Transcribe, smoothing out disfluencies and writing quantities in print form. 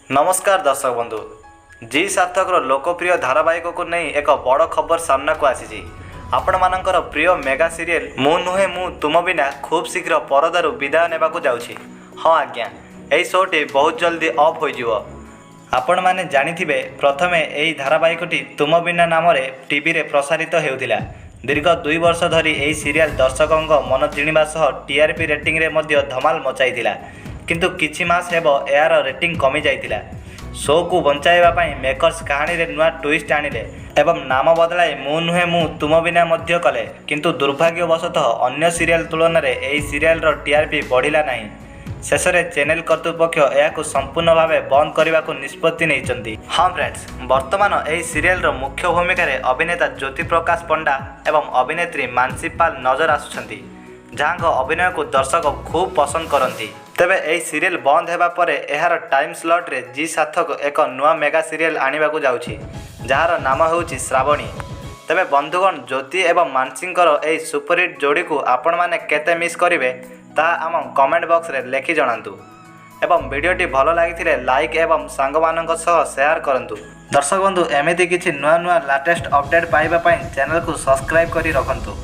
नमस्कार दर्शक बंधु जी सार्थक लोकप्रिय धारावाहिक को नहीं एक बड़ खबर सामना को आसी आपण मानकर प्रिय मेगा सीरियल मु नुहे मु तुम बिना खूब शीघ्र परदारू विदाय नेबा जाऊँगी। हाँ आज्ञा यही शोटी बहुत जल्दी अफ हो आपण माने जानिथिबे प्रथमे यही धारावाहिकटी तुम बिना नाम टीवी रे प्रसारित हेउथिला। दीर्घ 2 वर्ष धरी यही सीरियल दर्शकों मन जिणवा सह टीआरपी रेटिंग रे मध्य धमाल मचाइथिला, किंतु किछि मास हेबो एआर रेटिंग कमी जाइथिला। शो को बंचाइबा पई मेकर्स कहानी रे नुआ ट्विस्ट आनिले एवं नाम बदलाई मु नुहे मु तुम बिना मध्य कले, किंतु दुर्भाग्यवशतः अन्य सीरियल तुलन में यही सीरियल रो टीआरपी बढ़िला नहीं। शेष में चैनल कर्तृपक्ष यह संपूर्ण भाव बंद करने को निष्पत्ति नहीं। हाँ फ्रेंड्स, वर्तमान यही सीरियल रो मुख्य भूमिका रे अभिनेता ज्योति प्रकाश पंडा एवं अभिनेत्री मानसी पाल नजर आसुछंती, जहाँ अभिनय को दर्शक खूब पसंद करती। तेबे यही सीरियल बंद होगा पर यार टाइम स्लॉट रे जी सार्थक एक नुआ मेगा सीरियल आने को जाऊँगी, जार नाम होउछि श्रावणी। तेबे बंधुगण, ज्योति एवं मानसींकर यही सुपरहिट जोड़ी को आपण माने केते मिस करिवे ताहा आम कमेंट बॉक्स रे लेखि जणांतु एवं वीडियोटी भल लगी लाइक एवं सांग मानक सह शेयर करंतु। दर्शक बंधु, एमिति किछि नुआ नुआ लेटेस्ट अपडेट पाइबा पई चैनल को सब्सक्राइब करी रखंतु।